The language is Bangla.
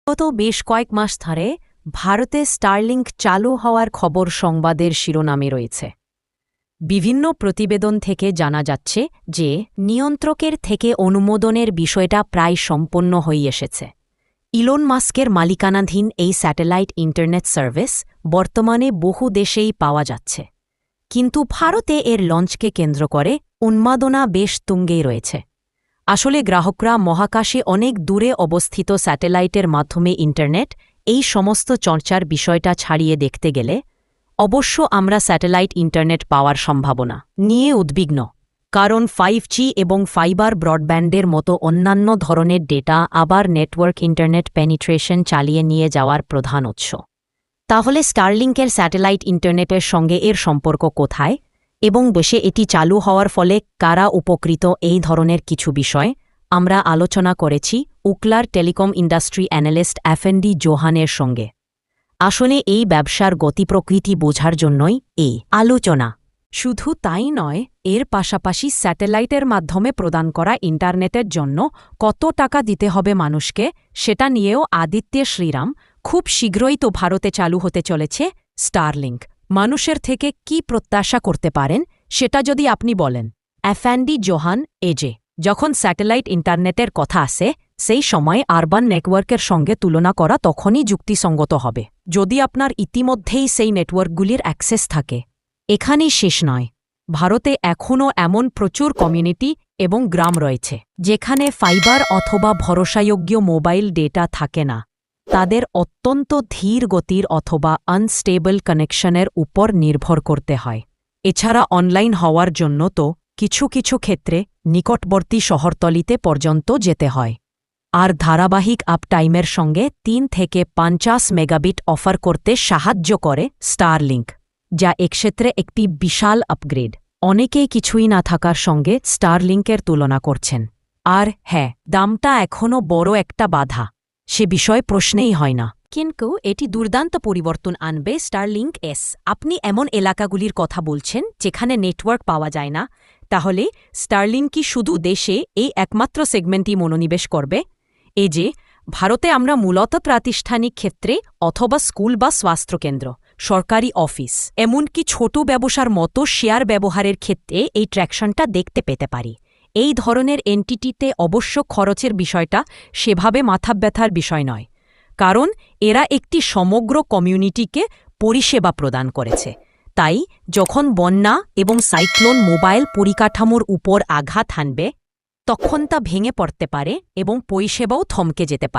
গত বেশ কয়েক মাস ধরে ভারতে স্টারলিংক চালু হওয়ার খবর সংবাদের শিরোনামে রয়েছে। বিভিন্ন প্রতিবেদন থেকে জানা যাচ্ছে যে নিয়ন্ত্রকের থেকে অনুমোদনের বিষয়টা প্রায় সম্পন্ন হয়ে এসেছে। ইলন মাস্কের মালিকানাধীন এই স্যাটেলাইট ইন্টারনেট সার্ভিস বর্তমানে বহু দেশেই পাওয়া যাচ্ছে, কিন্তু ভারতে এর লঞ্চকে কেন্দ্র করে উন্মাদনা বেশ তুঙ্গেই রয়েছে। আসলে গ্রাহকরা মহাকাশে অনেক দূরে অবস্থিত স্যাটেলাইটের মাধ্যমে ইন্টারনেট এই সমস্ত চর্চার বিষয়টা ছাড়িয়ে দেখতে গেলে অবশ্য আমরা স্যাটেলাইট ইন্টারনেট পাওয়ার সম্ভাবনা নিয়ে উদ্বিগ্ন, কারণ 5G এবং ফাইবার ব্রডব্যান্ডের মতো অন্যান্য ধরনের ডেটা আবার নেটওয়ার্ক ইন্টারনেট পেনিট্রেশন চালিয়ে নিয়ে যাওয়ার প্রধান উৎস। তাহলে স্টারলিংকের স্যাটেলাইট ইন্টারনেটের সঙ্গে এর সম্পর্ক কোথায় এবং দেশে এটি চালু হওয়ার ফলে কারা উপকৃত, এই ধরনের কিছু বিষয় আমরা আলোচনা করেছি উকলার টেলিকম ইন্ডাস্ট্রি অ্যানালিস্ট এফএনডি জোহানের সঙ্গে। আসলে এই ব্যবসার গতিপ্রকৃতি বোঝার জন্যই এই আলোচনা। শুধু তাই নয়, এর পাশাপাশি স্যাটেলাইটের মাধ্যমে প্রদান করা ইন্টারনেটের জন্য কত টাকা দিতে হবে মানুষকে, সেটা নিয়েও আদিত্য শ্রীরাম। খুব শীঘ্রই তো ভারতে চালু হতে চলেছে স্টারলিংক। মানুষের থেকে কি প্রত্যাশা করতে পারেন সেটা যদি আপনি বলেন। এফএনডি জোহান এজে, যখন স্যাটেলাইট ইন্টারনেটের কথা আসে সেই সময় আরবান নেটওয়ার্কের সঙ্গে তুলনা করা তখনই যুক্তিসঙ্গত হবে যদি আপনার ইতিমধ্যেই সেই নেটওয়ার্কগুলির অ্যাক্সেস থাকে। এখানেই শেষ নয়, ভারতে এখনও এমন প্রচুর কমিউনিটি এবং গ্রাম রয়েছে যেখানে ফাইবার অথবা ভরসাযোগ্য মোবাইল ডেটা থাকে না। তাদের অত্যন্ত ধীর গতির অথবা আনস্টেবল কানেকশনের উপর নির্ভর করতে হয়। এছাড়া অনলাইন হওয়ার জন্য তো কিছু কিছু ক্ষেত্রে নিকটবর্তী শহরতলিতে পর্যন্ত যেতে হয়। আর ধারাবাহিক আপটাইমের সঙ্গে 3 থেকে 50 মেগাবিট অফার করতে সাহায্য করে স্টারলিংক, যা এক্ষেত্রে একটি বিশাল আপগ্রেড। অনেকেই কিছুই না থাকার সঙ্গে স্টারলিংকের তুলনা করছেন। আর হ্যাঁ, দামটা এখনও বড় একটা বাধা, সে বিষয়ে প্রশ্নেই হয় না। কিন্তু এটি দুর্দান্ত পরিবর্তন আনবে স্টারলিংক এস। আপনি এমন এলাকাগুলির কথা বলছেন যেখানে নেটওয়ার্ক পাওয়া যায় না, তাহলে স্টারলিংক কি শুধু দেশে এই একমাত্র সেগমেন্টই মনোনিবেশ করবে? এই যে ভারতে আমরা মূলত প্রাতিষ্ঠানিক ক্ষেত্রে অথবা স্কুল বা স্বাস্থ্যকেন্দ্র, সরকারি অফিস, এমনকি ছোট ব্যবসার মতো শেয়ার ব্যবহারের ক্ষেত্রে এই ট্র্যাকশনটা দেখতে পেতে পারি। এই ধরনের এন্টিটিতে অবশ্য খরচের বিষয়টা সেভাবে মাথা ব্যথার বিষয় নয়, কারণ এরা একটি সমগ্র কমিউনিটিকে পরিষেবা প্রদান করেছে। তাই যখন বন্যা এবং সাইক্লোন মোবাইল পরিকাঠামোর উপর আঘাত হানবে তখন তা ভেঙে পড়তে পারে এবং পরিষেবাও থমকে যেতে পারে।